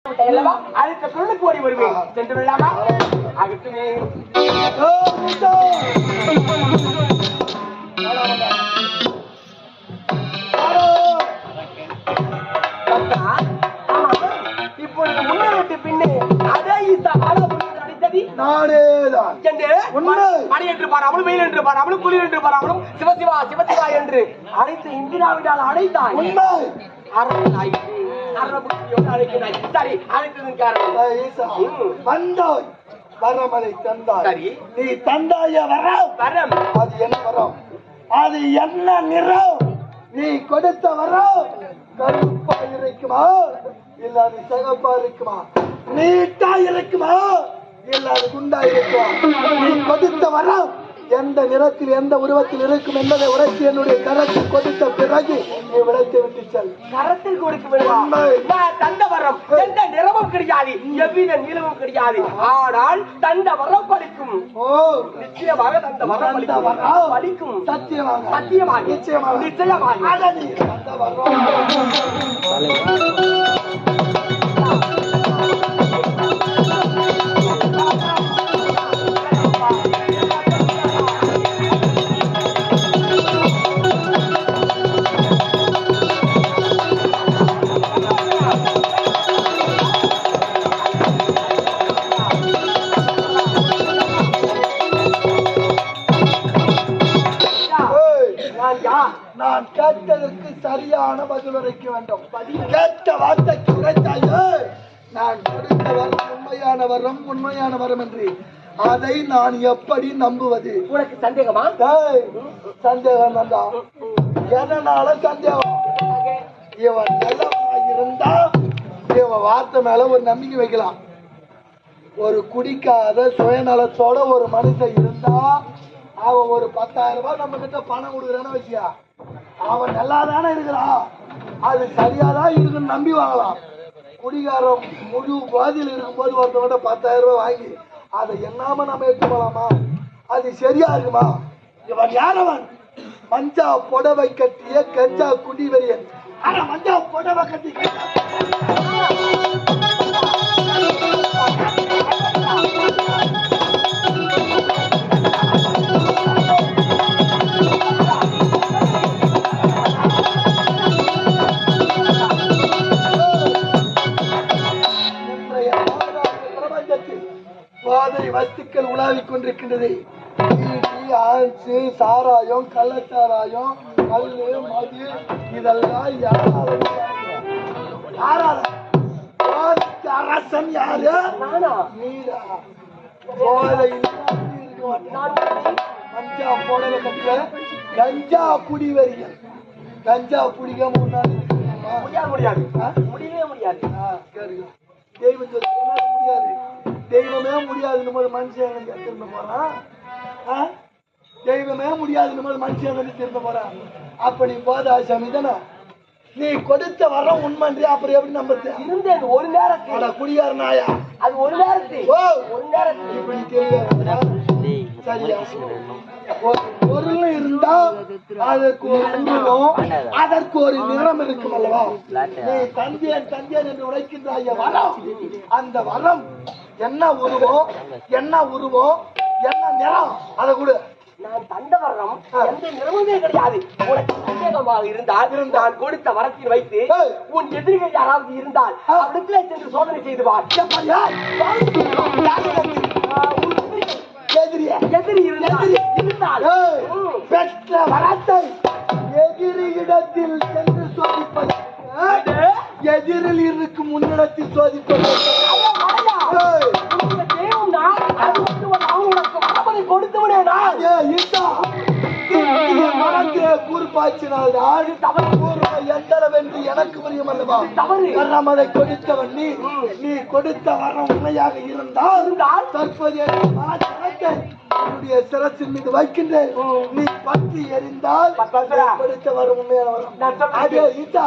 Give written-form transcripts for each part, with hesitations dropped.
அடுத்த பொருளுக்கு ஓடி வருவேன் சென்று விடலாமா? அகத்துமே இப்பொழுது முன்னேறிட்டு பின்னே அதே அடித்ததி நாடேதான் மணி என்று பாராமலும் வெயில் என்று பாராமலும் குளிர் என்று பாராமலும் சிவசிவா சிவசிவா என்று அழைத்து இந்திராவினால் அழைத்தான் உண்மை வரமலை தந்தாய். நீ தந்தாய வரம் அது என்ன வரம்? அது என்ன நிறம்? நீ கொடுத்த வரம் கருப்பா இருக்குமா இல்ல அது சிகப்பா இருக்குமா? நீட்டா இருக்குமா இல்ல அது குண்டா இருக்குமா? நீ கொடுத்த வரம் எந்த நிறத்தில் எந்த உருவத்தில் இருக்கும் என்பதை உரைத்து என்னுடைய கரத்தில் கொடுத்த பிறகு நீ விளைத்து விட்டு செல். கரத்தில் கொடுக்க விடுவான் தந்த வரம் எந்த நிறமும் கிடையாது, எவ்வித நிலமும் கிடையாது. ஆனால் தந்த வரம் பலிக்கும். நிச்சயமாக தந்த வரம் பலிக்கும். சத்தியமாக சத்தியமாக நிச்சயமாக நிச்சயமாக தந்த வரம் நான் கேட்டதற்கு சரியான பதில் உரைக்க வேண்டும். கேட்ட வார்த்தைக்கு உரைத்தாயே நான் கொடுத்த வரம் உண்மையான வரம் உண்மையான வரம் என்று அதை நான் எப்படி நம்புவது? உனக்கு சந்தேகமா? சந்தேகம் தான். எதனால சந்தேகம்? இவன் நல்லவனாயிருந்தா இவன் வார்த்தை மேல ஒரு நம்பிக்கை வைக்கலாம். ஒரு குடிக்காத சுயநலத்தோட ஒரு மனுஷன் இருந்தா அவன் ஒரு 10,000 ரூபாய் நம்ம கிட்ட பணம் கொடுக்குறான்னு வச்சியா, அவன் நல்லா தானே இருக்கிறான், அது சரியாதான் இருக்குன்னு நம்பி வாங்கலாம். குடிகாரம் முழு பாதியில் இருக்கும்போது ஒருத்தவங்கிட்ட 10,000 ரூபாய் வாங்கி அதை என்னாம நம்ம எடுத்து போலாமா? அது சரியா இருக்குமா? இவன் யாரவன்? மஞ்சா புடவை கட்டிய கஞ்சா குடிவெறியன். ஆனா மஞ்சா புடவை கட்டி போதை வஸ்துக்கள் உலாவிக் கொண்டிருக்கின்றது. ஆன்சு சாராயம் கள்ளச்சாராயம் கல்லு மது இதெல்லாம் அரசன் யாரு? கஞ்சா போடல கட்டில கஞ்சா குடிவெறியல். கஞ்சா குடிக்க முடியாது முடியவே முடியாது. தெய்வம் முடியாது, தெய்வமே முடியாது. மனுஷன் திரும்ப போறான். தெய்வமே முடியாது மனுஷன் திரும்ப போறான். அப்ப நீ போதா சமிதனா நீ கொடுத்த வரம் உண்மன்றி அப்புறம் எப்படி நம்புறது? இருந்தது ஒரு நேரத்துல குடியார நாயா அது ஒரு நேரத்தில் ஒரு நேரத்தில் இப்படி சரியா பொருள் இருந்தா அதற்கு ஒரு உருவம் அதற்கு ஒரு நிறம் இருக்கும் அல்லவா? நீ தந்தேன் தந்தேன் என்று உழைக்கின்றாய வரம், அந்த வரம் என்ன உருவம் என்ன நிறம் அதை கொடு. நான் தந்த வரம் எந்த நிறமுமே கிடையாது. உனக்கு சந்தேகமாக இருந்தால் நான் கொடுத்த வரத்தில் வைத்து உன் எதிரிகள் யாராவது இருந்தால் அவளுக்குள்ளே சென்று சோதனை செய்து வா. எதிரி இருந்தால் பெற்ற வரத்தை எதிரியிடத்தில் சென்று சோதிப்பது, எதிரில் இருக்கும் முன்னிடத்தில் சோதிப்பது. எனக்கு புரியும் அல்லவா? அதை கொடுத்தவன் நீ கொடுத்த வரம் உண்மையாக இருந்தால் தற்போது என்னுடைய சிரசின் மீது வைக்கின்றேன். நீ பற்றி எறிந்தால் கொடுத்த வரம் உண்மையான வரம். அதே ஈட்டா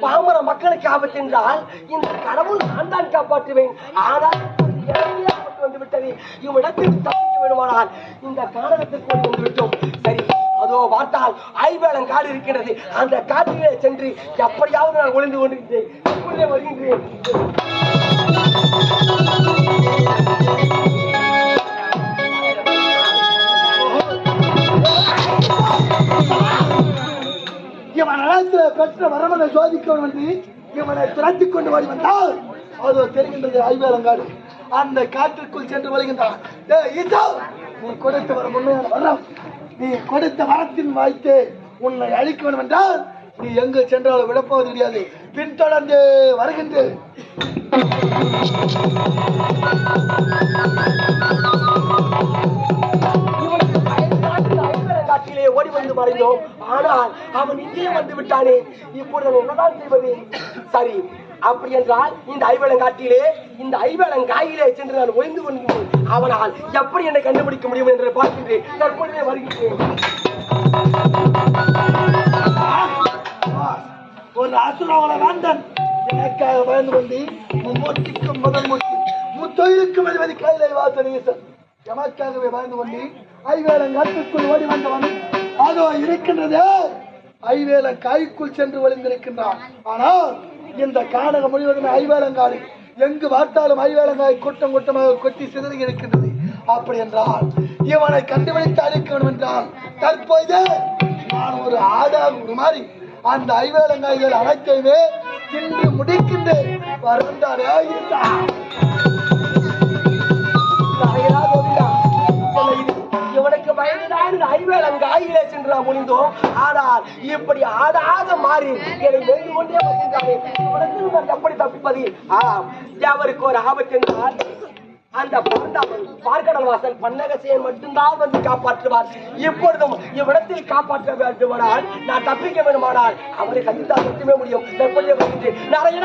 பாமர மக்களுக்கு ஆபத்து என்றால் இந்த கடவுள் நான் தான் காப்பாற்றுவேன். ஆனால் ஆபத்து வந்து விட்டது. இவ்விடத்தில் தப்பிக்க வேண்டுமானால் இந்த காரணத்திற்கு வந்து விட்டோம். சரி, அதோ பார்த்தால் ஐவேளங்காடு இருக்கிறது. அந்த காட்டிலே சென்று எப்படியாவது நான் ஒளிந்து கொண்டிருக்கிறேன். இப்பொழுதே வருகின்றேன். இவன் பெற்ற வரமனை சோதிக்கணும் என்று இவனை துரத்தி கொண்டு ஓடி வந்தால் அதோ தெரிகின்றது ஐவேலங்காடு. அந்த காட்டிற்குள் சென்று வருகின்றான். நீ கொடுத்த வர உண்மையான வரம், நீ கொடுத்த வரத்தின் வாய்த்தே உன்னை அழிக்க வேண்டும் என்றால் நீ எங்கு சென்றாலும் விடப்போவது கிடையாது. பின்தொடர்ந்து வருகின்றேன். ஓடி வந்து மறைந்தோம். ஆனால் அவன் இங்கே வந்து விட்டானே. இப்பொழுது என்னதான் செய்வது? சரி, அப்படி என்றால் இந்த ஐவேளங்காட்டிலே இந்த ஐவேளங்காயிலே சென்று நான் ஒளிந்து கொள்கிறேன். அவனால் எப்படி என்னை கண்டுபிடிக்க முடியும் என்று பார்க்கின்றேன். தற்பொழுதே வருகின்றேன். ஒரு அசுரவள வேந்தன் எனக்காக பயந்து கொண்டு மும்மூர்த்திக்கும் முதல் மூர்த்தி முத்தொழிலுக்கும் அதிபதி கையிலை வாசனீசன் எமக்காகவே பயந்து கொண்டு ஐவேலங்காட்டுக்குள் ஓடி வந்தவன் அதோ இருக்கின்றது. ஐவேலங்காய்க்குள் சென்று ஒளிந்திருக்கின்றான். ஆனால் இந்த கானகம் முழுவதும் ஐவேலங்காடு. எங்கு பார்த்தாலும் ஐவேலங்காய் கூட்டம் கூட்டமாக கொட்டி சிதறி இருக்கின்றது. அப்படி என்றால் இவனை கண்டுபிடித்து அழிக்க வேண்டும் என்றால் தற்போது நான் ஒரு ஆடாக ஒரு மாதிரி அந்த ஐவேலங்காய்கள் அனைத்தையுமே தின்று முடிக்கின்றேன். வருந்தாரே இவனுக்கு பயந்துதான் ஐவேலங்காயிலே சென்று நாம் முடிந்தோம். ஆனால் இப்படி ஆடாக மாறி என்னை வென்று கொண்டே வருகின்றானே. எப்படி தப்பிப்பது? அவருக்கு ஒரு ஆபத்து என்றால் அந்த பார்க்கடல் வாசல் பன்னகசேன் மட்டும்தான் வந்து காப்பாற்றுவார். இப்பொழுதும் இவ்விடத்தில் காப்பாற்ற வேண்டுமானால் நான் தப்பிக்க வேண்டுமானால் அவரை சந்தித்தால் மட்டுமே முடியும். நிறைய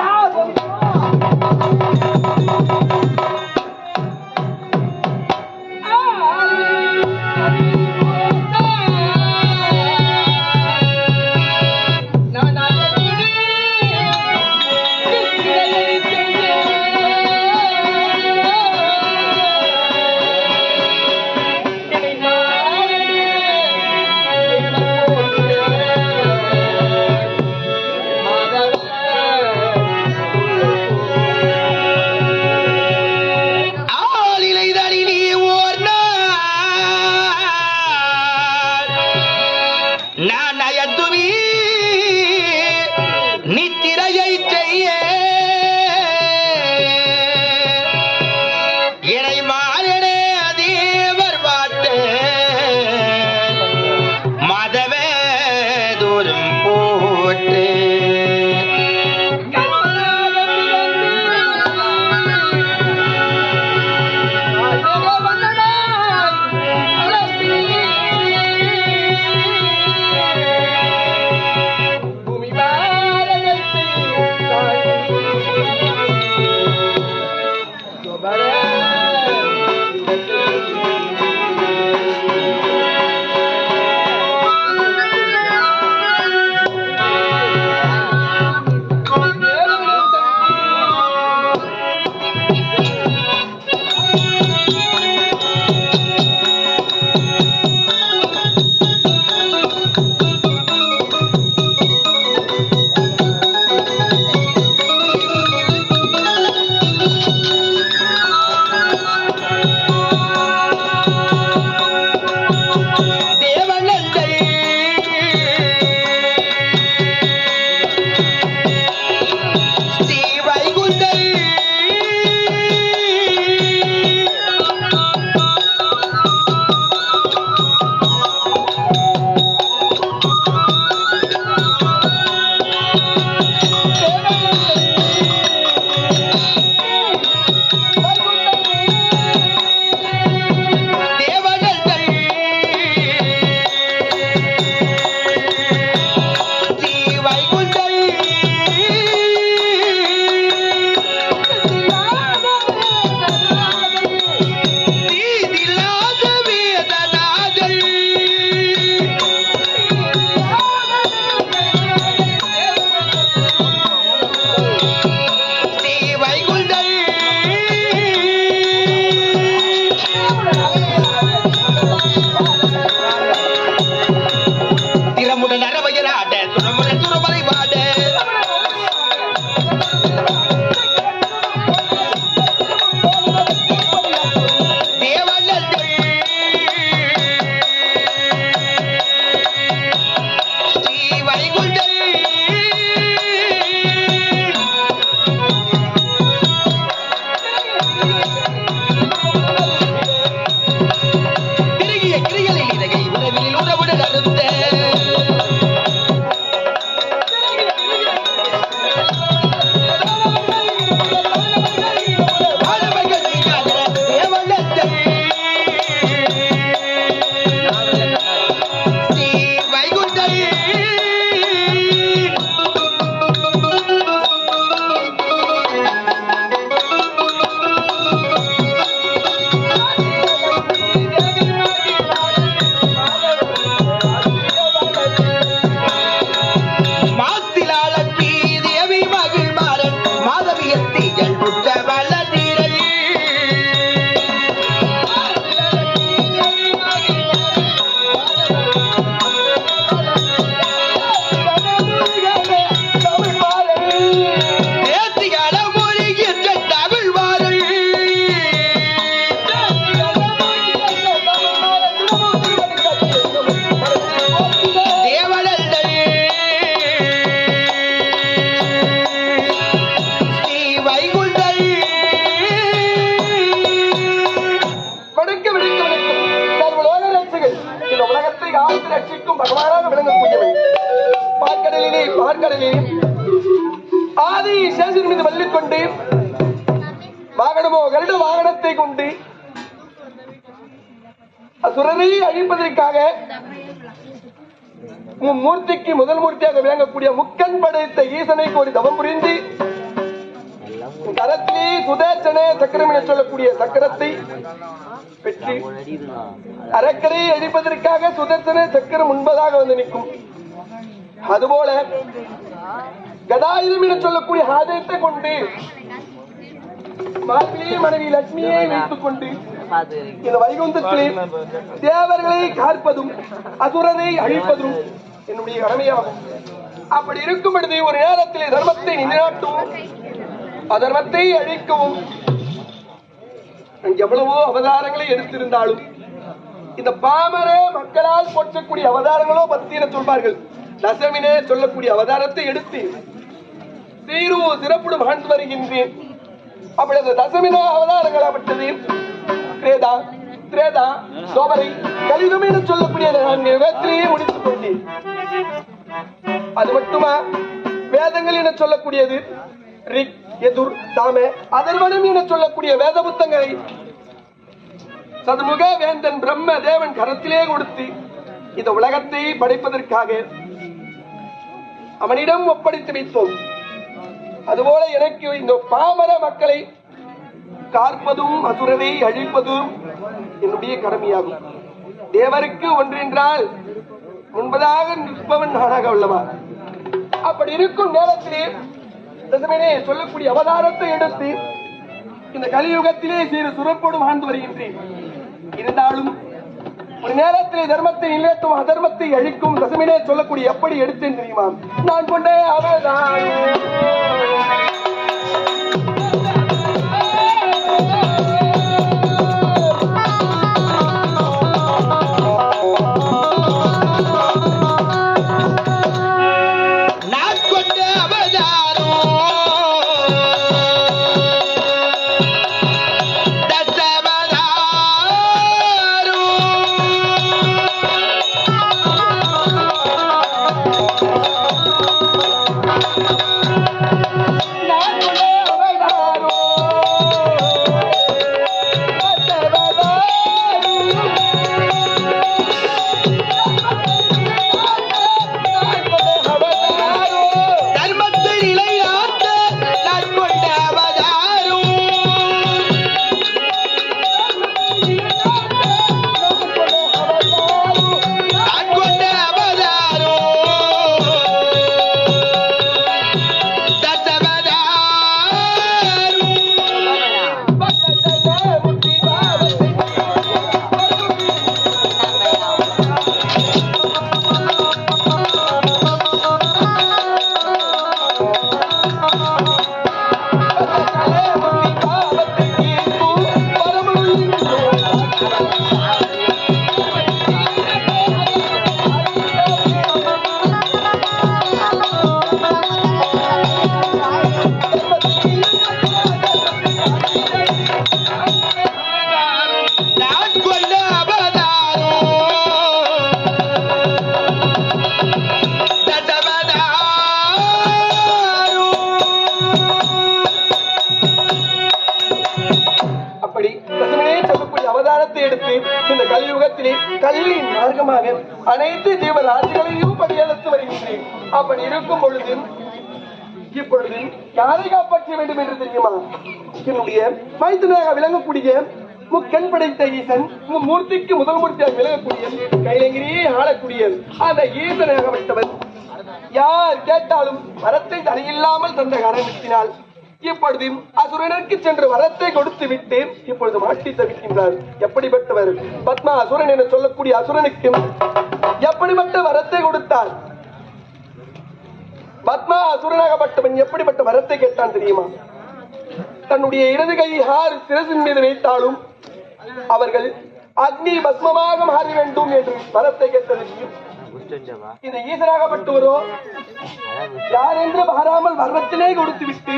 ஆதி சேஷன் மீது வள்ளிக்கொண்டு வாகனமோ கருட வாகனத்தை கொண்டு அசுரரை அழிப்பதற்காக மூர்த்திக்கு முதல் மூர்த்தியாக விளங்கக்கூடிய முக்கன் படைத்த ஈசனை கோரி தவம் புரிந்து கரத்திலே சுதர்சன சக்கரம் என சொல்லக்கூடிய சக்கரத்தை பெற்று அரக்கரை அழிப்பதற்காக சுதர்சன சக்கரம் முன்பதாக வந்து நிற்கும். அதுபோல கதாயுதம் என சொல்லக்கூடிய ஆயுதத்தை கொண்டு மார்பிலே மனைவி லட்சுமியை வைத்துக் கொண்டு இந்த வைகுந்தத்திலே தேவர்களை காற்பதும் அசுரரை அழிப்பதும் என்னுடைய கடமையாகும். அப்படி இருக்கும் பொழுது ஒரு நேரத்திலே தர்மத்தை நிலைநாட்டவும் அதர்மத்தை அழிக்கவும் எவ்வளவோ அவதாரங்களை எடுத்திருந்தாலும் இந்த பாமர மக்களால் போற்றக்கூடிய அவதாரங்களோ 10 என சொல்வார்கள். தசமினே சொல்லக்கூடிய அவதாரத்தை எடுத்து சீரு சிறப்புடு மகழ்ந்து வருகின்றேன். அப்படி அந்த தசமின அவதாரங்களாப்பட்டது கிரேதா திரேதா சோபரை கலிதம் என சொல்லக்கூடிய 4 வேதத்திலேயே முடித்துக் கொண்டேன். அது மட்டுமா வேதங்கள் என சொல்லக்கூடியது ரிக் எதுர் சாம அதர்வனம் என சொல்லக்கூடிய வேத புத்தகங்களை சதுமுக வேந்தன் பிரம்ம தேவன் கரத்திலே கொடுத்து இந்த உலகத்தை படைப்பதற்காக அவனிடம் ஒப்படைத்து வைத்தோம். அதுபோல எனக்கு இந்த பாமர மக்களை காற்பதும் அசுரரை அழிப்பதும் என்னுடைய கடமையாகும். தேவருக்கு ஒன்றென்றால் முன்பதாக நிற்பவன் நானாக உள்ளவா. அப்படி இருக்கும் நேரத்திலே தசமினே சொல்லக்கூடிய அவதாரத்தை எடுத்து இந்த கலியுகத்திலே சிறு சுரப்போடு வாழ்ந்து வருகின்றேன். இருந்தாலும் ஒரு நேரத்திலே தர்மத்தை நிலைத்தும் அதர்மத்தை அழிக்கும் தசமினே சொல்லக்கூடிய எப்படி எடுத்தேன் தெரியுமா? நான் கொண்டே அவதான் கலியுகத்திலே கல்லின் மார்க்கமாக அனைத்து ஜீவராசிகளையும் படியெடுத்து வருகின்றேன். அப்படி இருக்கும் பொழுது இப்பொழுது யாரை காப்பாற்ற வேண்டும் என்று தெரியுமா? என்னுடைய மைத்துனாக விளங்கக்கூடிய முக்கண் படைத்த ஈசன், மூர்த்திக்கு முதல் மூர்த்தியாக விளங்கக்கூடிய கைலங்கிரியை ஆளக்கூடிய அந்த ஈசனாகப்பட்டவர் யார் கேட்டாலும் வரத்தை தடையில்லாமல் தந்த காரணத்தினால் இப்பொழுது அசுரனுக்கு சென்று வரத்தை கொடுத்து விட்டு இப்பொழுது மாட்டி தவிக்கின்றார். எப்படிப்பட்டவர்? பத்மா அசுரன் என சொல்லக்கூடிய அசுரனுக்கு எப்படிப்பட்ட வரத்தை கொடுத்தார்? பத்மா அசுரனாகப்பட்டவன் எப்படிப்பட்ட வரத்தை கேட்டான் தெரியுமா? தன்னுடைய இடது கை யார் சிரசின் மீது வைத்தாலும் அவர்கள் அக்னி பஸ்மமாக மாற வேண்டும் என்று வரத்தை கேட்டதற்கு இந்த ஈசனாகப்பட்டவரோ யார் என்று மாறாமல் வரத்திலே கொடுத்து விட்டு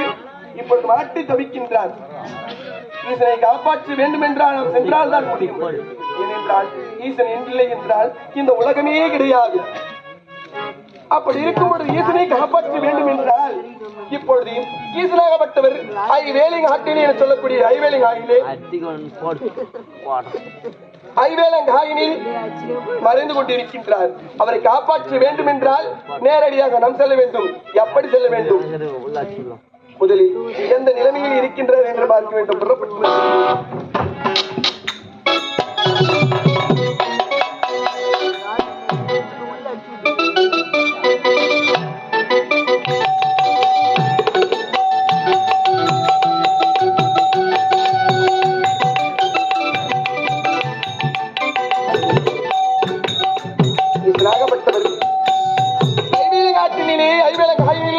இப்பொழுது மாட்டி தவிக்கின்றார். ஈசனை காப்பாற்ற வேண்டும் என்றால் சென்றால் தான் முடியும். ஏனென்றால் ஈசன் இல்லை என்றால் இந்த உலகமே கிடையாது. அப்படி இருக்கும்போது ஈசனை காப்பாற்ற வேண்டும் என்றால் இப்பொழுது ஈசனாகப்பட்டவர் ஐவேலிங்காட்டினி என சொல்லக்கூடிய ஐவேலங்காயினில் மறைந்து கொண்டிருக்கின்றார். அவரை காப்பாற்ற வேண்டும் என்றால் நேரடியாக நாம் செல்ல வேண்டும். எப்படி செல்ல வேண்டும்? முதலில் எந்த நிலைமையில் இருக்கின்றார் என்று பார்க்க வேண்டும்.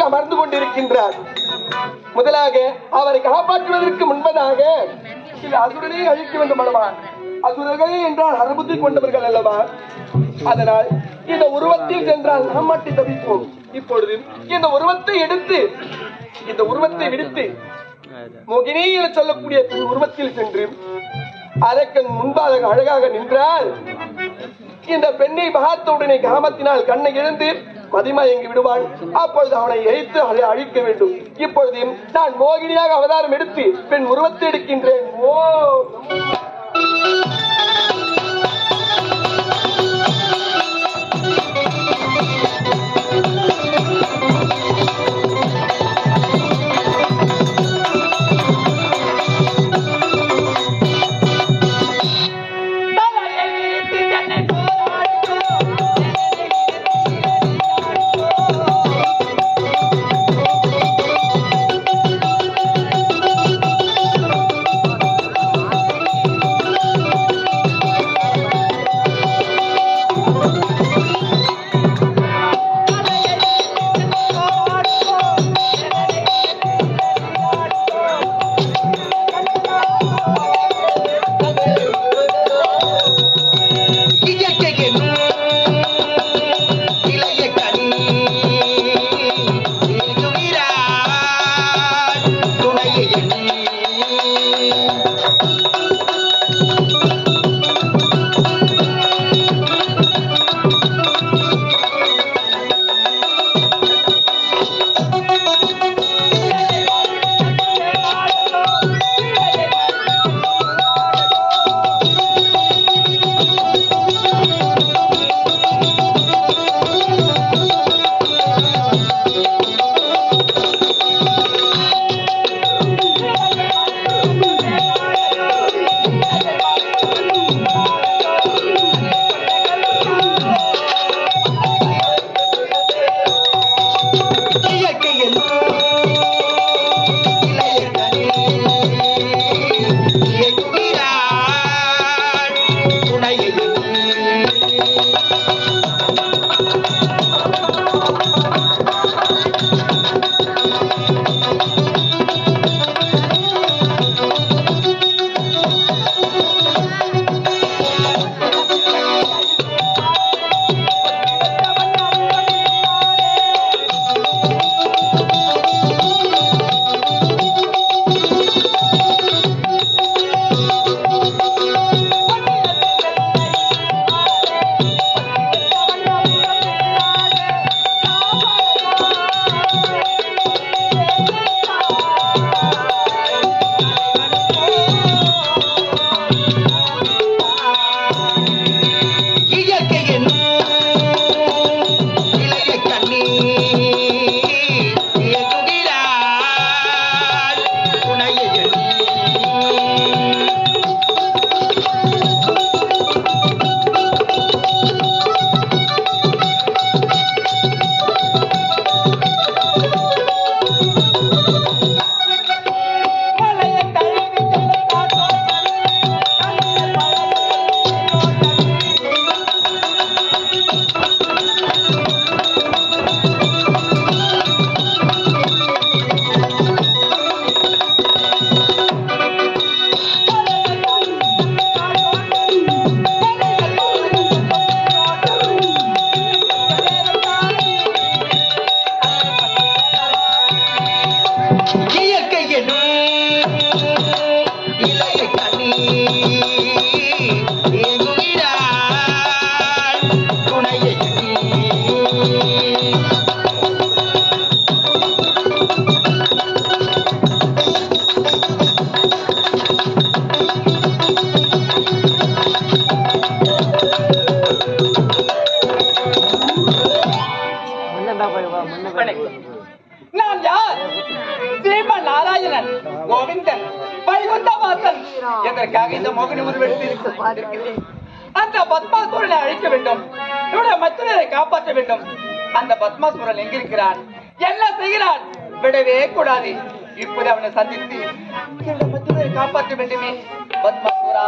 அமர்ந்து கொண்டிருக்கின்றார். முதலாக அவரை காப்பாற்றுவதற்கு முன்பதாக சில அசுரனை அழிக்க வேண்டும் அல்லவா? அசுரர்கள் என்றால் அறுபத்தி கொண்டவர்கள் அல்லவா? அதனால் இந்த உருவத்தில் சென்றால் நாம் மாட்டி தவிப்போம். இப்பொழுது இந்த உருவத்தை எடுத்து இந்த உருவத்தை விடுத்து மோகினி என சொல்லக்கூடிய உருவத்தில் சென்று அரக்கன் முன்பாக அழகாக நின்றால் இந்த பெண்ணை பார்த்தவுடனே காமத்தினால் கண்ணை இழந்து மதிமயங்கி விடுவான். அப்பொழுது அவனை எரித்து அதை அழிக்க வேண்டும். இப்பொழுது நான் மோகினியாக அவதாரம் எடுத்து பெண் உருவத்தை எடுக்கின்றேன். ஓ நாராயணன் கோவிந்தன் வைகுண்டவாசன் எதற்காக இந்த மோகினி உருவெடுத்து அந்த பத்மாசுரனை அழிக்க வேண்டும், இவருடைய மற்றவரை காப்பாற்ற வேண்டும். அந்த பத்மாசுரன் எங்கிருக்கிறான், என்ன செய்கிறான், விடவே கூடாது. இப்போது அவனை சந்தித்து என்னுடைய மற்றவரை காப்பாற்ற வேண்டுமே. பத்மாசுரா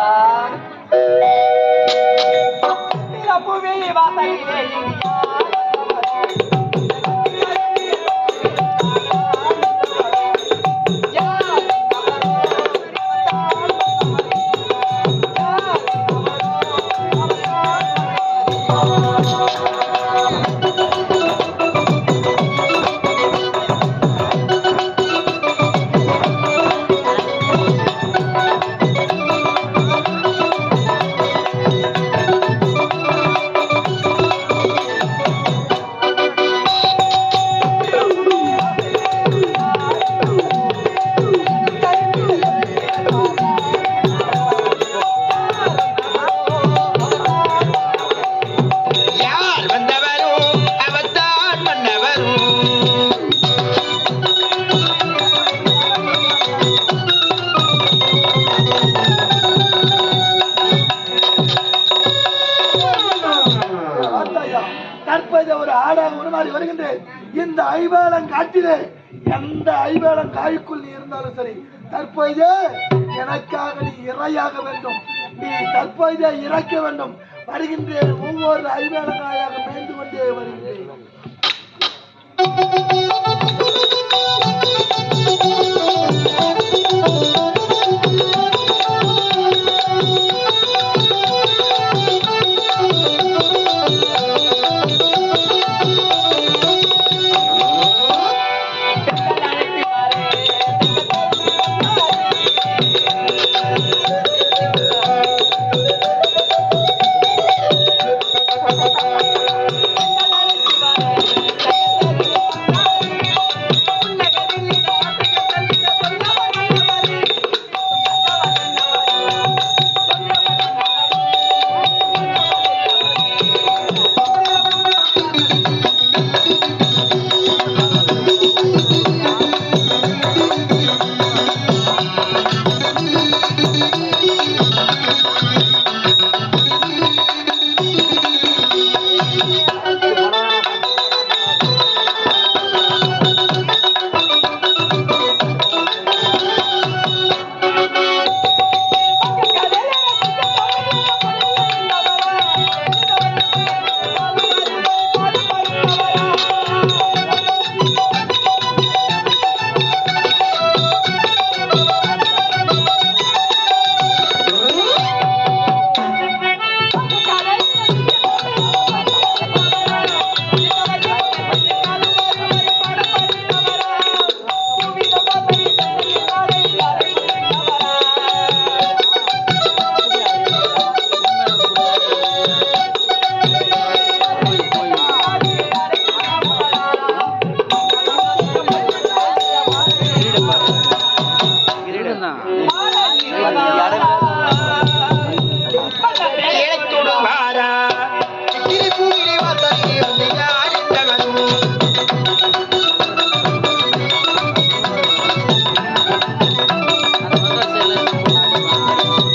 வாசலிலே இந்த ஐவேளம் காட்டிலே எந்த ஐவேளம் காய்க்குள் நீ இருந்தாலும் சரி, தற்போதே எனக்காக நீ இரையாக வேண்டும். நீ தற்போதே இறக்க வேண்டும். வருகின்றேன், ஒவ்வொரு ஐவேளங்காயாக மேய்ந்து கொண்டே வருகிறேன்.